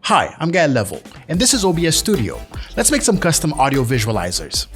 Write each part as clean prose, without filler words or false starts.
Hi, I'm Gael, and this is OBS Studio. Let's make some custom audio visualizers.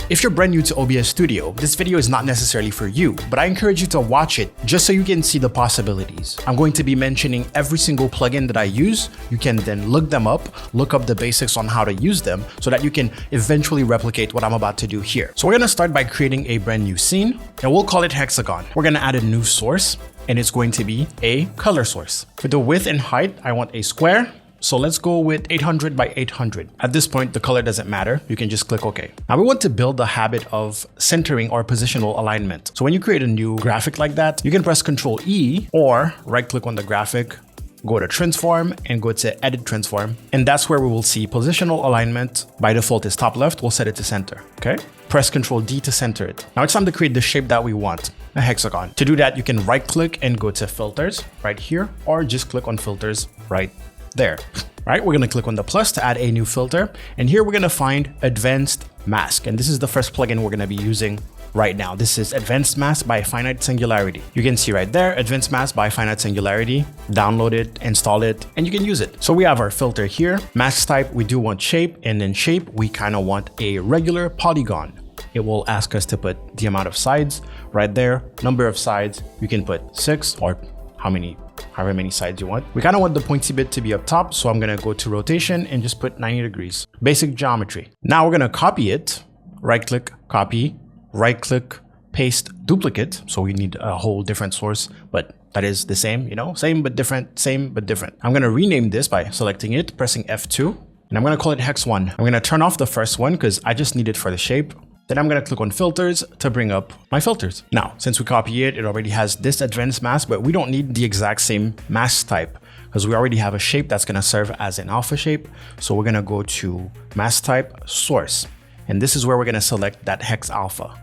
If you're brand new to OBS Studio, this video is not necessarily for you, but I encourage you to watch it just so you can see the possibilities. I'm going to be mentioning every single plugin that I use. You can then look them up, look up the basics on how to use them so that you can eventually replicate what I'm about to do here. So we're going to start by creating a brand new scene, and we'll call it Hexagon. We're going to add a new source, and it's going to be a color source. For the width and height, I want a square. So let's go with 800 by 800. At this point, the color doesn't matter. You can just click OK. Now we want to build the habit of centering or positional alignment. So when you create a new graphic like that, you can press Ctrl E or right click on the graphic, go to transform and go to edit transform. And that's where we will see positional alignment. By default is top left. We'll set it to center. Okay. Press Ctrl D to center it. Now it's time to create the shape that we want, a hexagon. To do that, you can right click and go to filters right here, or just click on filters right there. Right, we're going to click on the plus to add a new filter, and here we're going to find Advanced Mask, and this is the first plugin we're going to be using right now. This is Advanced Mask by Finite Singularity. You can see right there, Advanced Mask by Finite Singularity. Download it, install it, and you can use it. So we have our filter here. Mask type, we do want shape, and then shape, we kind of want a regular polygon. It will ask us to put the amount of sides right there. Number of sides, you can put 6 or however many sides you want. We kind of want the pointy bit to be up top, so I'm going to go to rotation and just put 90 degrees. Basic geometry. Now we're going to copy it. Right click, copy, right click, paste, duplicate. So we need a whole different source, but that is the same, you know, same but different, same but different. I'm going to rename this by selecting it, pressing F2, and I'm going to call it Hex 1. I'm going to turn off the first one because I just need it for the shape. Then I'm going to click on filters to bring up my filters. Now, since we copy it, it already has this advanced mask, but we don't need the exact same mask type because we already have a shape that's going to serve as an alpha shape. So we're going to go to mask type source. And this is where we're going to select that hex alpha.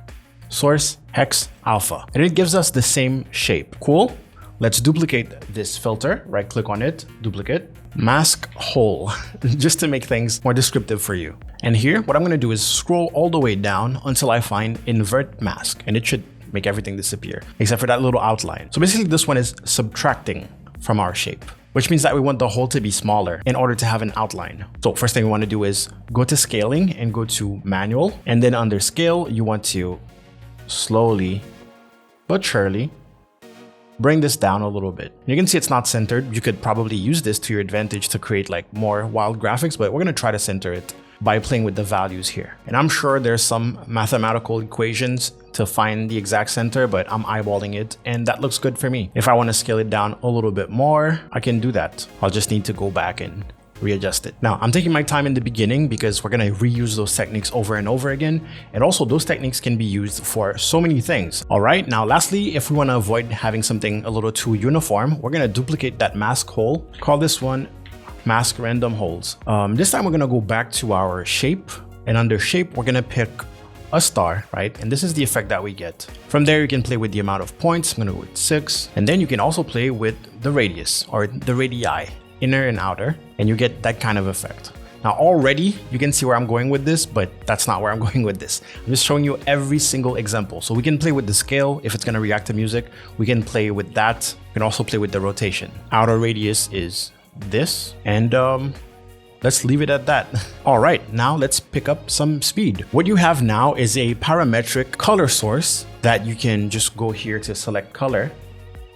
Source hex alpha. And it gives us the same shape. Cool. Let's duplicate this filter. Right click on it, duplicate, mask hole, just to make things more descriptive for you. And here, what I'm going to do is scroll all the way down until I find invert mask, and it should make everything disappear except for that little outline. So basically this one is subtracting from our shape, which means that we want the hole to be smaller in order to have an outline. So first thing we want to do is go to scaling and go to manual. And then under scale, you want to slowly but surely bring this down a little bit. You can see it's not centered. You could probably use this to your advantage to create like more wild graphics, but we're going to try to center it by playing with the values here. And I'm sure there's some mathematical equations to find the exact center, but I'm eyeballing it and that looks good for me. If I want to scale it down a little bit more, I can do that. I'll just need to go back and readjust it. Now, I'm taking my time in the beginning because we're going to reuse those techniques over and over again. And also those techniques can be used for so many things. All right. Now, lastly, if we want to avoid having something a little too uniform, we're going to duplicate that mask hole. Call this one mask random holes. This time we're going to go back to our shape, and under shape, we're going to pick a star, right? And this is the effect that we get. From there, you can play with the amount of points. I'm going to go with 6. And then you can also play with the radius or the radii, inner and outer, and you get that kind of effect. Now already you can see where I'm going with this, but that's not where I'm going with this. I'm just showing you every single example. So we can play with the scale if it's going to react to music. We can play with that. We can also play with the rotation. Outer radius is this, and let's leave it at that. All right, now let's pick up some speed. What you have now is a parametric color source that you can just go here to select color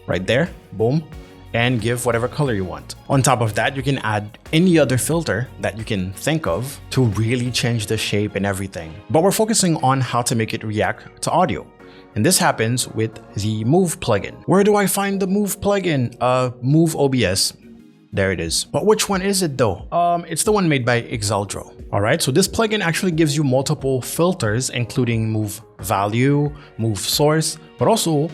right there, boom, and give whatever color you want. On top of that, you can add any other filter that you can think of to really change the shape and everything. But we're focusing on how to make it react to audio. And this happens with the Move plugin. Where do I find the Move plugin? Move OBS. There it is. But which one is it though? It's the one made by Exaldro. All right, so this plugin actually gives you multiple filters, including Move Value, Move Source, but also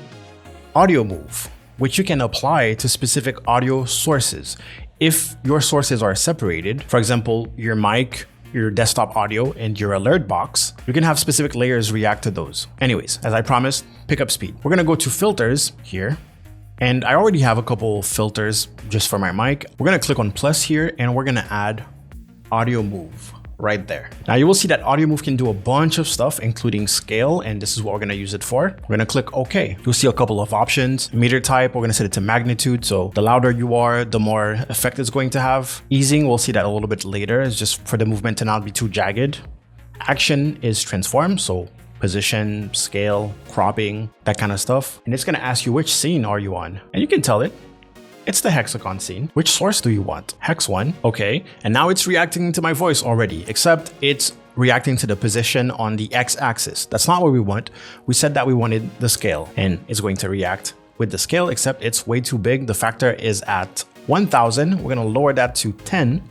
Audio Move, which you can apply to specific audio sources. If your sources are separated, for example, your mic, your desktop audio, and your alert box, you can have specific layers react to those. Anyways, as I promised, pick up speed. We're gonna go to filters here. And I already have a couple filters just for my mic. We're gonna click on plus here and we're gonna add Audio Move. right there. Now you will see that audio move can do a bunch of stuff, including scale, and this is what we're gonna use it for. We're gonna click OK. You'll see a couple of options. Meter type, we're gonna set it to magnitude. So the louder you are, the more effect it's going to have. Easing, we'll see that a little bit later. It's just for the movement to not be too jagged. Action is transform, so position, scale, cropping, that kind of stuff. And it's gonna ask you which scene are you on, and you can tell it. It's the Hexagon scene. Which source do you want? Hex 1. Okay. And now it's reacting to my voice already, except it's reacting to the position on the x-axis. That's not what we want. We said that we wanted the scale, and it's going to react with the scale, except it's way too big. The factor is at 1000. We're going to lower that to 10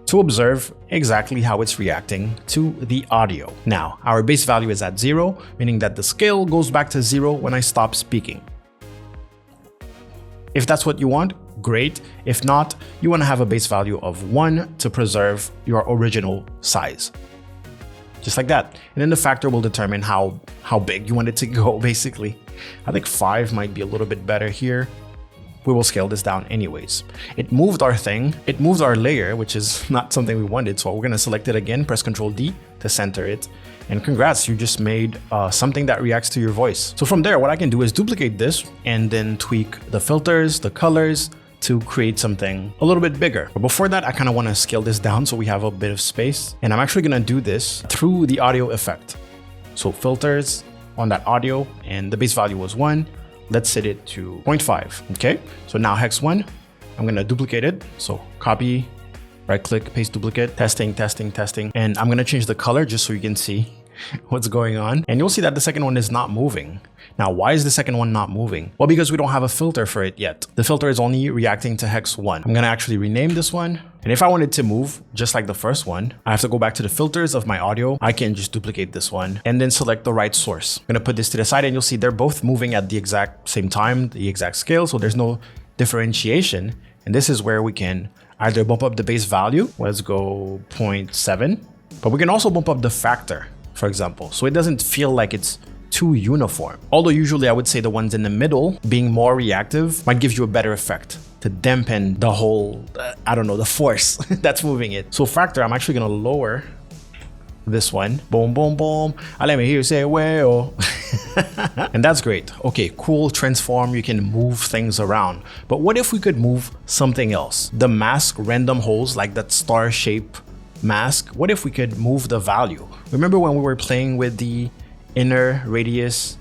to observe exactly how it's reacting to the audio. Now, our base value is at 0, meaning that the scale goes back to 0 when I stop speaking. If that's what you want, great. If not, you want to have a base value of 1 to preserve your original size. Just like that. And then the factor will determine how big you want it to go, basically. I think 5 might be a little bit better here. We will scale this down anyways. It moved our thing. It moved our layer, which is not something we wanted. So we're going to select it again, press Ctrl D to center it. And congrats, you just made something that reacts to your voice. So from there, what I can do is duplicate this and then tweak the filters, the colors to create something a little bit bigger. But before that, I kind of want to scale this down so we have a bit of space. And I'm actually going to do this through the audio effect. So filters on that audio, and the base value was 1. Let's set it to 0.5. Okay, so now Hex 1, I'm going to duplicate it. So copy, right click, paste duplicate, testing. And I'm going to change the color just so you can see what's going on. And you'll see that the second one is not moving. Now, why is the second one not moving? Well, because we don't have a filter for it yet. The filter is only reacting to Hex 1. I'm going to actually rename this one. And if I wanted to move just like the first one, I have to go back to the filters of my audio. I can just duplicate this one and then select the right source. I'm going to put this to the side, and you'll see they're both moving at the exact same time, the exact scale. So there's no differentiation. And this is where we can either bump up the base value. Let's go 0.7, but we can also bump up the factor, for example, so it doesn't feel like it's too uniform. Although usually I would say the ones in the middle, being more reactive, might give you a better effect to dampen the whole, I don't know, the force that's moving it. So factor, I'm actually gonna lower this one. Boom, boom, boom. Let me hear you say, well. And that's great. Okay, cool, transform, you can move things around. But what if we could move something else? The mask random holes, like that star shape mask, what if we could move the value? Remember when we were playing with the inner radius,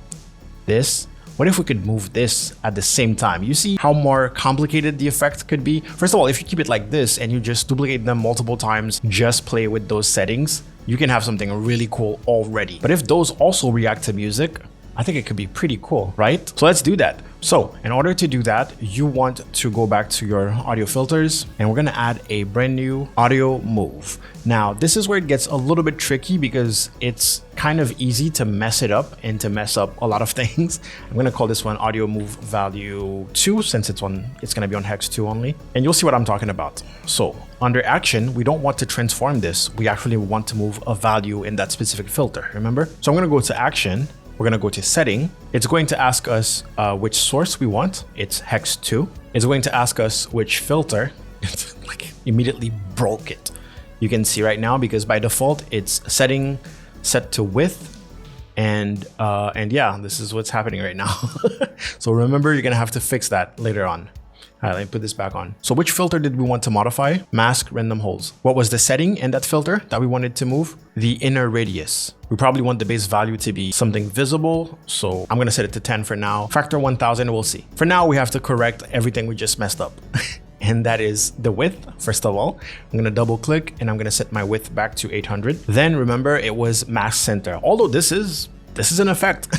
this? What if we could move this at the same time? You see how more complicated the effect could be? First of all, if you keep it like this and you just duplicate them multiple times, just play with those settings, you can have something really cool already. But if those also react to music, I think it could be pretty cool, right? So let's do that. So in order to do that, you want to go back to your audio filters, and we're gonna add a brand new audio move. Now, this is where it gets a little bit tricky because it's kind of easy to mess it up and to mess up a lot of things. I'm gonna call this one audio move value 2 since it's gonna be on Hex 2 only. And you'll see what I'm talking about. So under action, we don't want to transform this. We actually want to move a value in that specific filter, remember? So I'm gonna go to action. We're gonna go to setting. It's going to ask us which source we want. It's Hex 2. It's going to ask us which filter. It's like immediately broke it. You can see right now because by default it's setting set to width, and yeah, this is what's happening right now. So remember, you're gonna have to fix that later on. All right, let me put this back on. So which filter did we want to modify? Mask random holes. What was the setting in that filter that we wanted to move? The inner radius. We probably want the base value to be something visible. So I'm gonna set it to 10 for now. Factor 1000, we'll see. For now, we have to correct everything we just messed up. And that is the width. First of all, I'm gonna double click and I'm gonna set my width back to 800. Then remember, it was mask center. Although this is an effect.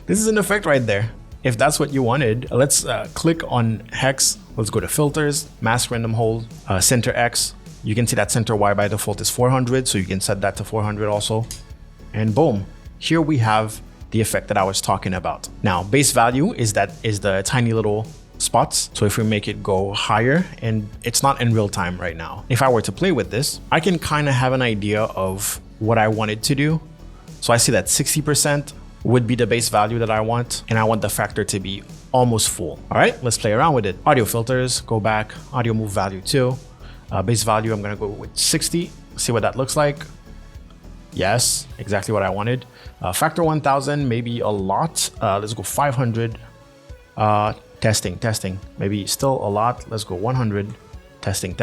This is an effect right there. If that's what you wanted, let's click on Hex. Let's go to filters, mask random hole, center X. You can see that center Y by default is 400, so you can set that to 400 also. And boom, here we have the effect that I was talking about. Now, base value is the tiny little spots. So if we make it go higher, and it's not in real time right now. If I were to play with this, I can kind of have an idea of what I wanted to do. So I see that 60% would be the base value that I want, and I want the factor to be almost full. All right, let's play around with it. Audio filters, go back, audio move value 2. Base value, I'm gonna go with 60. see what that looks like. Yes, exactly what I wanted. Factor 1000, maybe a lot. Let's go 500. Testing. Maybe still a lot. Let's go 100. Testing.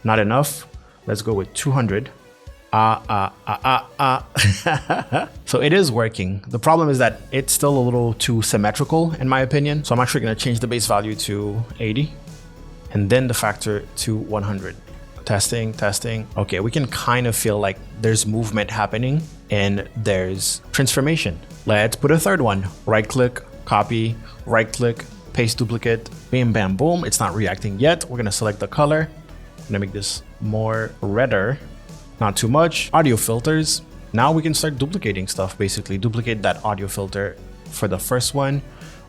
Not enough. Let's go with 200. So it is working. The problem is that it's still a little too symmetrical in my opinion. So I'm actually going to change the base value to 80 and then the factor to 100. Testing. Okay, we can kind of feel like there's movement happening and there's transformation. Let's put a third one. Right click, copy, right click, paste duplicate, bam, bam, boom. It's not reacting yet. We're going to select the color. I'm going to make this more redder. Not too much. Audio filters. Now we can start duplicating stuff, basically. Duplicate that audio filter for the first one.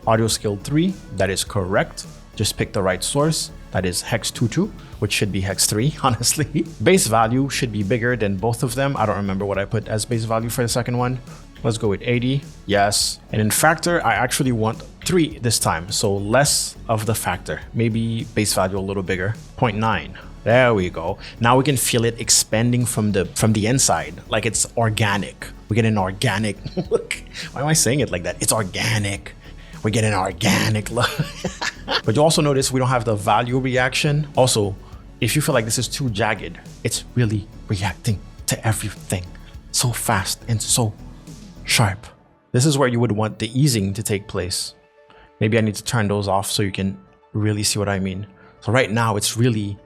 Audio scale 3, that is correct. Just pick the right source. That is hex 22, which should be hex 3, honestly. Base value should be bigger than both of them. I don't remember what I put as base value for the second one. Let's go with 80. Yes. And in factor, I actually want 3 this time. So less of the factor. Maybe base value a little bigger. 0.9. There we go. Now we can feel it expanding from the inside, like it's organic. We get an organic look. Why am I saying it like that? It's organic. We get an organic look. But you also notice we don't have the value reaction. Also, if you feel like this is too jagged, it's really reacting to everything so fast and so sharp. This is where you would want the easing to take place. Maybe I need to turn those off so you can really see what I mean. So right now it's really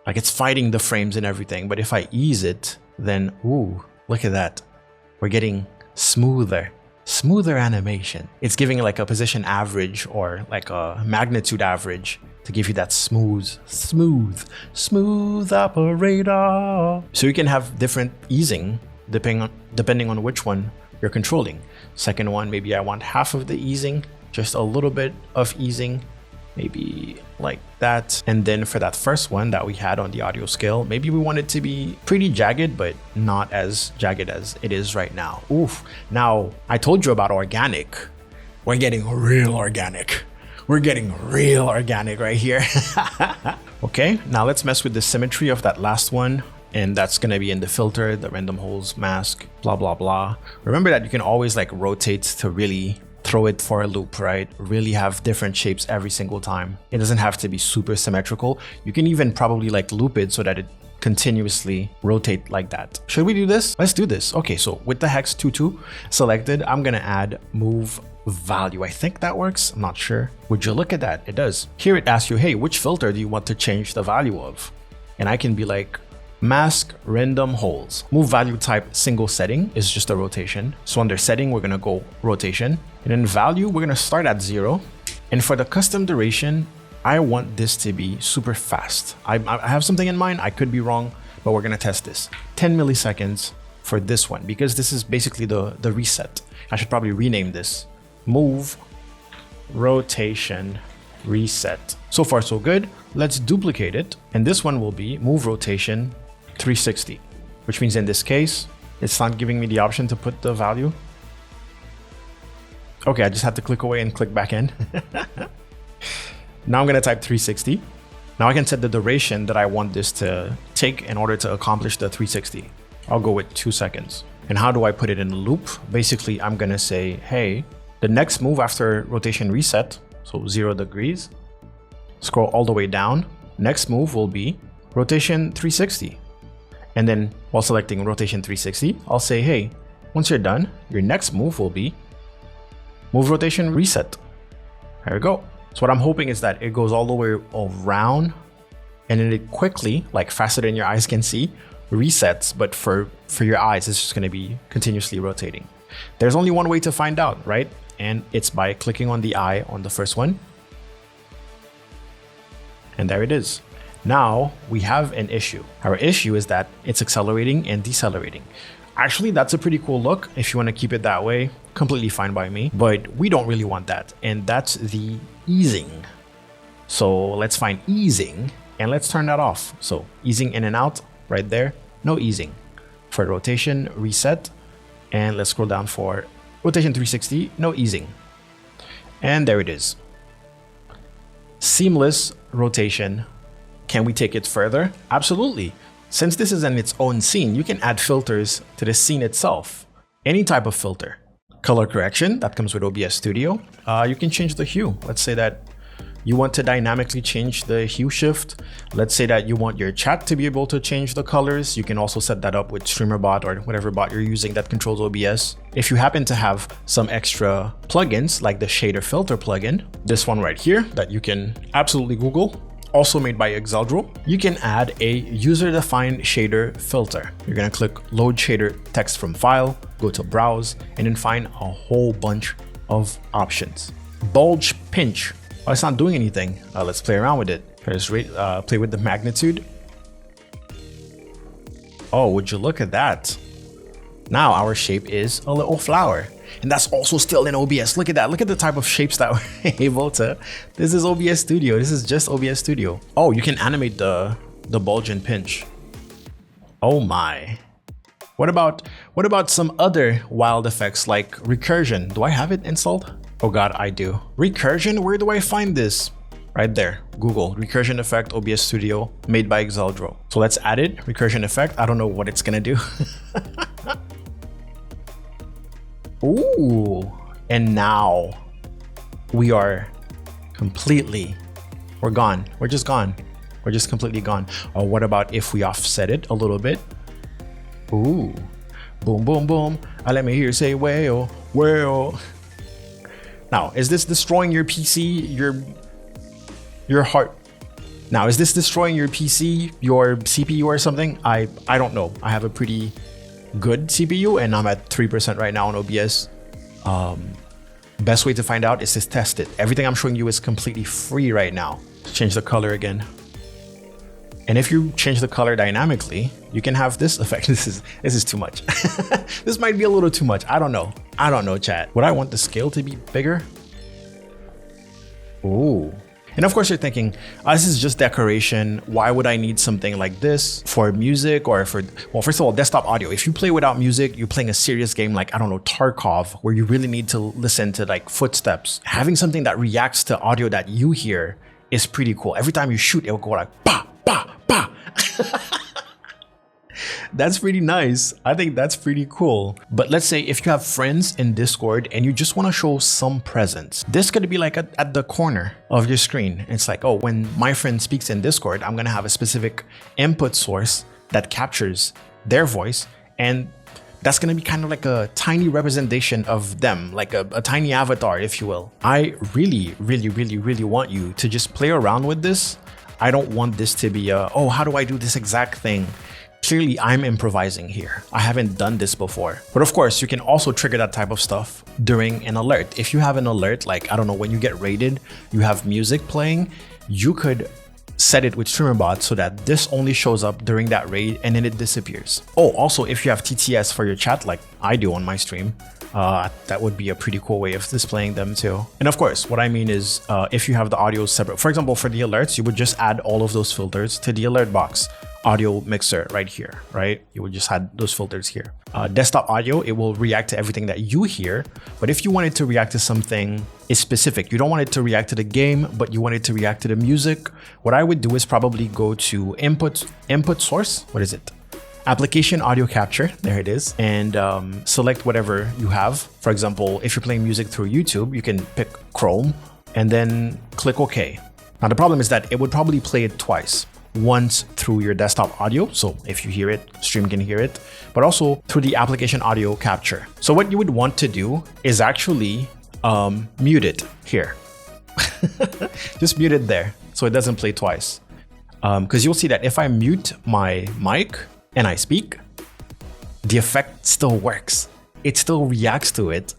like it's fighting the frames and everything. But if I ease it, then, ooh, look at that. We're getting smoother animation. It's giving like a position average or like a magnitude average to give you that smooth operator. So you can have different easing depending on which one you're controlling. Second one, maybe I want half of the easing, just a little bit of easing. Maybe like that. And then for that first one that we had on the audio scale, maybe we want it to be pretty jagged, but not as jagged as it is right now. Oof. Now, I told you about organic. We're getting real organic. We're getting real organic right here. Okay, now let's mess with the symmetry of that last one. And that's going to be in the filter, the random holes mask, blah, blah, blah. Remember that you can always like rotate to really throw it for a loop, right? Really have different shapes every single time. It doesn't have to be super symmetrical. You can even probably like loop it so that it continuously rotate like that. Should we do this? Let's do this. Okay, so with the hex 22 selected, I'm gonna add move value. I think that works. I'm not sure. Would you look at that? It does. Here it asks you, hey, which filter do you want to change the value of? And I can be like, mask random holes. Move value type single setting is just a rotation. So under setting, we're gonna go rotation. And in value, we're gonna start at 0. And for the custom duration, I want this to be super fast. I have something in mind, I could be wrong, but we're gonna test this. 10 milliseconds for this one, because this is basically the reset. I should probably rename this. Move rotation reset. So far, so good. Let's duplicate it. And this one will be move rotation 360, which means in this case, it's not giving me the option to put the value. Okay, I just had to click away and click back in. Now I'm gonna type 360. Now I can set the duration that I want this to take in order to accomplish the 360. I'll go with 2 seconds. And how do I put it in a loop? Basically, I'm gonna say, hey, the next move after rotation reset, so 0 degrees, scroll all the way down. Next move will be rotation 360. And then while selecting rotation 360, I'll say, hey, once you're done, your next move will be move rotation reset. There we go. So what I'm hoping is that it goes all the way around and then it quickly, like faster than your eyes can see, resets. But for your eyes, it's just going to be continuously rotating. There's only one way to find out, right? And it's by clicking on the eye on the first one. And there it is. Now we have an issue. Our issue is that it's accelerating and decelerating. Actually, that's a pretty cool look. If you want to keep it that way, completely fine by me, but we don't really want that. And that's the easing. So let's find easing and let's turn that off. So easing in and out right there, no easing. For rotation, reset, and let's scroll down for rotation 360, no easing. And there it is. Seamless rotation. Can we take it further? Absolutely. Since this is in its own scene, you can add filters to the scene itself. Any type of filter. Color correction, that comes with OBS Studio. You can change the hue. Let's say that you want to dynamically change the hue shift. Let's say that you want your chat to be able to change the colors. You can also set that up with StreamerBot or whatever bot you're using that controls OBS. If you happen to have some extra plugins like the shader filter plugin, this one right here that you can absolutely Google, also made by Hexagon, you can add a user-defined shader filter. You're gonna click load shader text from file, go to browse, and then find a whole bunch of options. Bulge pinch. Oh, it's not doing anything. Let's play around with it. Let's play with the magnitude. Oh, would you look at that? Now our shape is a little flower. And that's also still in OBS. Look at that. Look at the type of shapes that we're able to. This is OBS Studio. This is just OBS Studio. Oh, you can animate the bulge and pinch. Oh my. What about some other wild effects like recursion? Do I have it installed? Oh God, I do. Recursion, where do I find this? Right there, Google, recursion effect, OBS Studio, made by Hexagon. So let's add it, recursion effect. I don't know what it's gonna do. Ooh, and now we are we're gone. We're just gone. We're just completely gone. Or what about if we offset it a little bit? Ooh, boom, boom, boom. Let me hear you say, well, well. Now, is this destroying your PC, your heart? Now, is this destroying your PC, your CPU or something? I don't know. I have a pretty good CPU and I'm at 3% right now on OBS. Best way to find out is to test it. Everything I'm showing you is completely free right now. Let's change the color again. And if you change the color dynamically, you can have this effect. This is too much. This might be a little too much. I don't know, chat. Would I want the scale to be bigger? Ooh. And of course you're thinking, this is just decoration. Why would I need something like this for music or for, well, first of all, desktop audio. If you play without music, you're playing a serious game like, I don't know, Tarkov, where you really need to listen to like footsteps. Having something that reacts to audio that you hear is pretty cool. Every time you shoot, it will go like, bah, bah, bah. That's pretty nice. I think that's pretty cool. But let's say if you have friends in Discord and you just want to show some presence, this could be like at the corner of your screen. It's like, oh, when my friend speaks in Discord, I'm going to have a specific input source that captures their voice. And that's going to be kind of like a tiny representation of them, like a tiny avatar, if you will. I really, really, really, really want you to just play around with this. I don't want this to be oh, how do I do this exact thing? Clearly, I'm improvising here. I haven't done this before. But of course, you can also trigger that type of stuff during an alert. If you have an alert, like, I don't know, when you get raided, you have music playing, you could set it with StreamerBot so that this only shows up during that raid and then it disappears. Oh, also, if you have TTS for your chat, like I do on my stream, that would be a pretty cool way of displaying them too. And of course, what I mean is if you have the audio separate, for example, for the alerts, you would just add all of those filters to the alert box. Audio mixer right here, right? You would just add those filters here. Desktop audio, it will react to everything that you hear. But if you want it to react to something specific, you don't want it to react to the game, but you want it to react to the music, what I would do is probably go to input source. What is it? Application audio capture, there it is, and select whatever you have. For example, if you're playing music through YouTube, you can pick Chrome and then click OK. Now the problem is that it would probably play it twice. Once through your desktop audio, so if you hear it, stream can hear it, but also through the application audio capture. So what you would want to do is actually mute it here. Just mute it there so it doesn't play twice. Because you'll see that if I mute my mic and I speak, the effect still works. It still reacts to it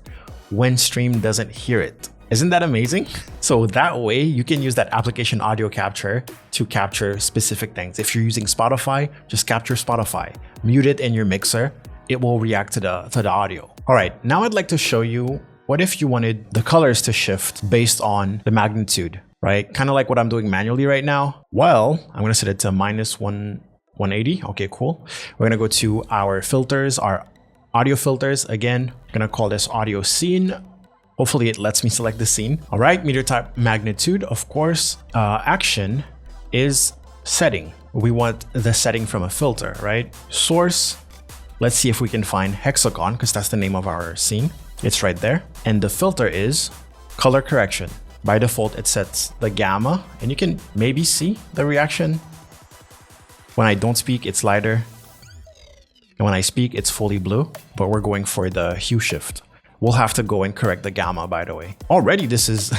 when stream doesn't hear it. Isn't that amazing? So that way you can use that application audio capture to capture specific things. If you're using Spotify, just capture Spotify, mute it in your mixer. It will react to the audio. All right, now I'd like to show you what if you wanted the colors to shift based on the magnitude, right? Kind of like what I'm doing manually right now. Well, I'm gonna set it to -180. Okay, cool. We're gonna go to our filters, our audio filters. Again, I'm gonna call this audio scene. Hopefully it lets me select the scene. All right, meter type magnitude, of course. Action is setting. we want the setting from a filter, right? Source, let's see if we can find Hexagon, because that's the name of our scene. It's right there. And the filter is color correction. By default, it sets the gamma, and you can maybe see the reaction. When I don't speak, it's lighter. And when I speak, it's fully blue, but we're going for the hue shift. We'll have to go and correct the gamma, by the way. Already, this is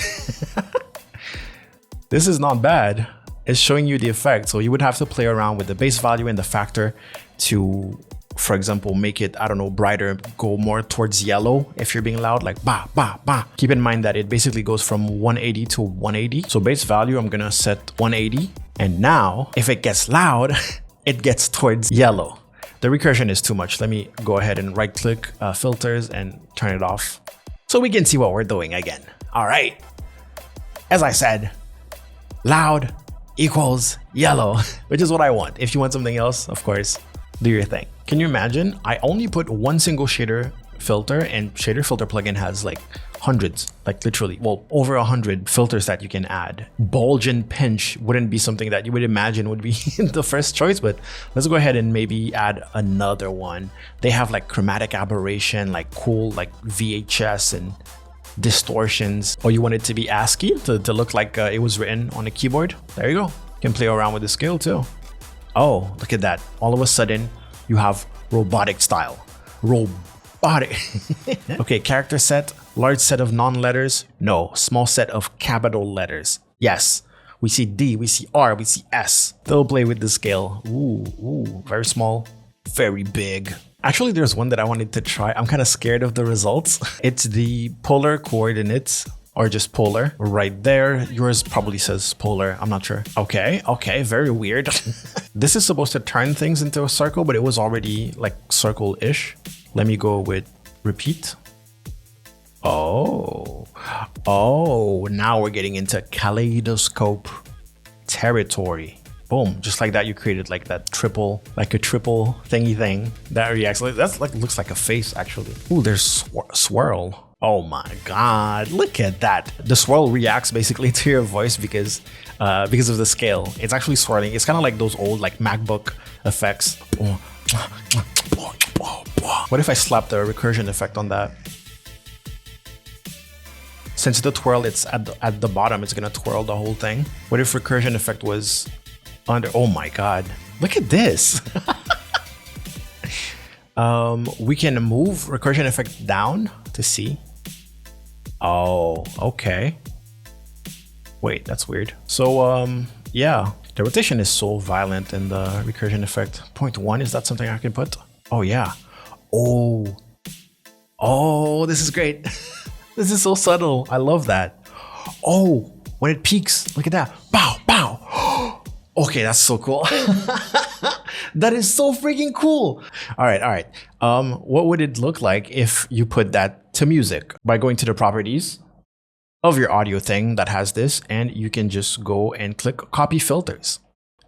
this is not bad. It's showing you the effect. So you would have to play around with the base value and the factor to, for example, make it, I don't know, brighter, go more towards yellow if you're being loud, like ba, ba, ba. Keep in mind that it basically goes from 180 to 180. So base value, I'm gonna set 180. And now, if it gets loud, it gets towards yellow. The recursion is too much. Let me go ahead and right click filters and turn it off so we can see what we're doing again. All right. As I said, loud equals yellow, which is what I want. If you want something else, of course, do your thing. Can you imagine? I only put one single shader filter, and shader filter plugin has like hundreds, like literally, well, over 100 filters that you can add. Bulge and pinch wouldn't be something that you would imagine would be the first choice, but let's go ahead and maybe add another one. They have like chromatic aberration, like cool, like VHS and distortions. Or you want it to be ASCII to look like it was written on a keyboard. There you go. You can play around with the scale too. Oh, look at that. All of a sudden, you have robotic style. Robotic. Okay, character set. Large set of non-letters. No, small set of capital letters. Yes. We see D, we see R, we see S. They'll play with the scale. Ooh, very small, very big. Actually, there's one that I wanted to try. I'm kind of scared of the results. It's the polar coordinates, or just polar right there. Yours probably says polar. I'm not sure. Okay, very weird. This is supposed to turn things into a circle, but it was already like circle-ish. Let me go with repeat. Oh, now we're getting into kaleidoscope territory. Boom, just like that, you created like that triple, like a triple thingy thing that reacts. That's like, looks like a face actually. Ooh, there's swirl. Oh my God, look at that. The swirl reacts basically to your voice because of the scale. It's actually swirling. It's kind of like those old like MacBook effects. What if I slap the recursion effect on that? Since the twirl, it's at the bottom, it's gonna twirl the whole thing. What if recursion effect was under? Oh my God, look at this. We can move recursion effect down to see. Oh, okay. Wait, that's weird. So, yeah, the rotation is so violent in the recursion effect. 0.1, is that something I can put? Oh yeah. Oh, this is great. This is so subtle. I love that. Oh, when it peaks, look at that. Bow, bow. Okay, that's so cool. That is so freaking cool. All right. What would it look like if you put that to music? By going to the properties of your audio thing that has this, and you can just go and click copy filters.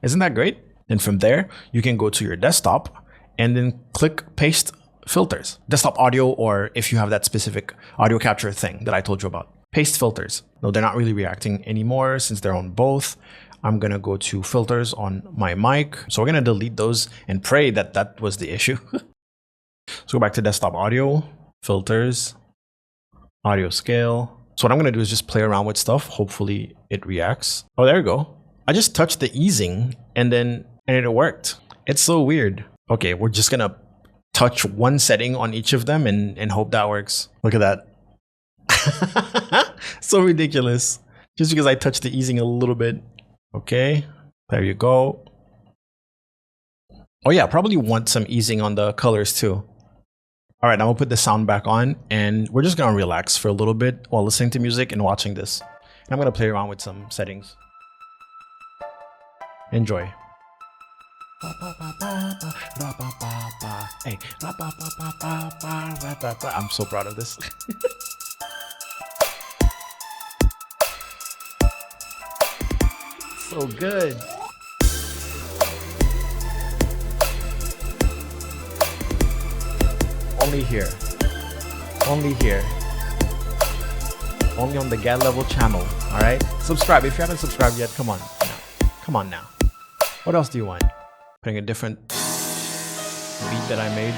Isn't that great? And from there, you can go to your desktop and then click paste filters, desktop audio, or if you have that specific audio capture thing that I told you about, paste filters. No, they're not really reacting anymore since they're on both. I'm gonna go to filters on my mic. So we're gonna delete those and pray that that was the issue. Let's go back to desktop audio, filters, audio scale. So what I'm gonna do is just play around with stuff. Hopefully it reacts. Oh, there you go. I just touched the easing and it worked. It's so weird. Okay, we're just gonna touch one setting on each of them and hope that works. Look at that. So ridiculous. Just because I touched the easing a little bit. Okay, there you go. Oh yeah, probably want some easing on the colors too. All right, I'm gonna put the sound back on and we're just gonna relax for a little bit while listening to music and watching this. And I'm gonna play around with some settings. Enjoy. Hey, I'm so proud of this. So good. Only here. Only on the Gael level channel. All right. Subscribe if you haven't subscribed yet. Come on now. What else do you want? Putting a different beat that I made.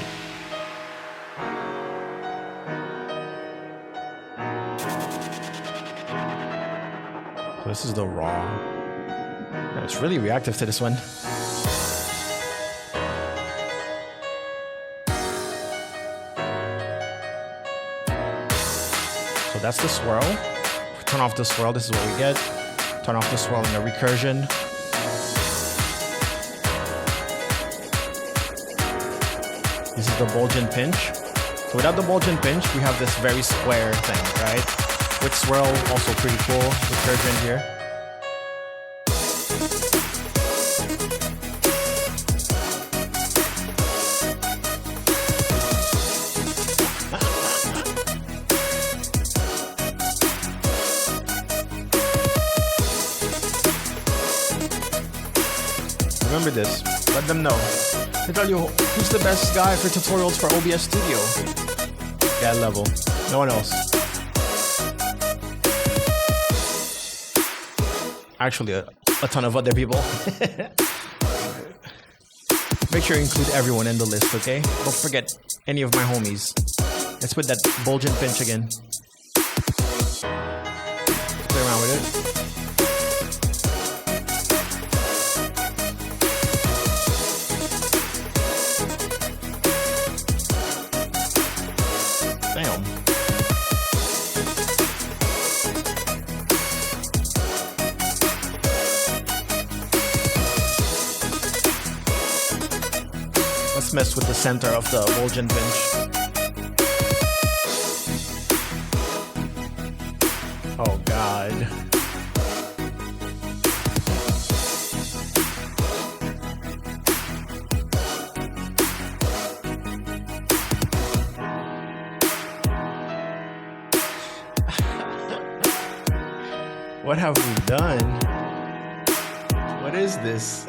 So this is the raw. Yeah, it's really reactive to this one. So that's the swirl. Turn off the swirl, this is what we get. Turn off the swirl in the recursion. This is the bulge and pinch. So without the bulge and pinch, we have this very square thing, right? With swirl, also pretty cool. Recursion here. Remember this, let them know. They tell you who's the best guy for tutorials for OBS Studio. That level, no one else. Actually, a ton of other people. Make sure you include everyone in the list, okay? Don't forget any of my homies. Let's put that bulge and pinch again. Let's play around with it. Damn. Let's mess with the center of the bulge and pinch. Oh God. What have we done? What is this?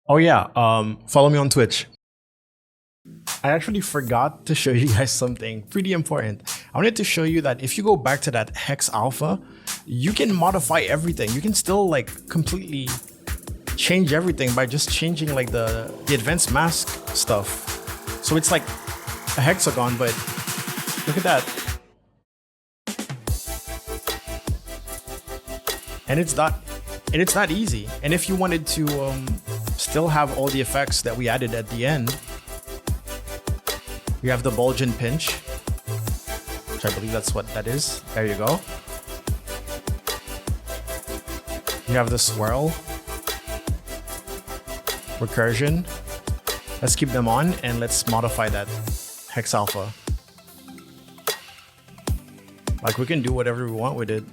Oh yeah, follow me on Twitch. I actually forgot to show you guys something pretty important. I wanted to show you that if you go back to that Hex Alpha, you can modify everything. You can still like completely change everything by just changing like the advanced mask stuff. So it's like a hexagon, but look at that. And it's not easy. And if you wanted to still have all the effects that we added at the end, you have the bulge and pinch, which I believe that's what that is. There you go. You have the swirl, recursion. Let's keep them on and let's modify that Hex Alpha. Like we can do whatever we want with it.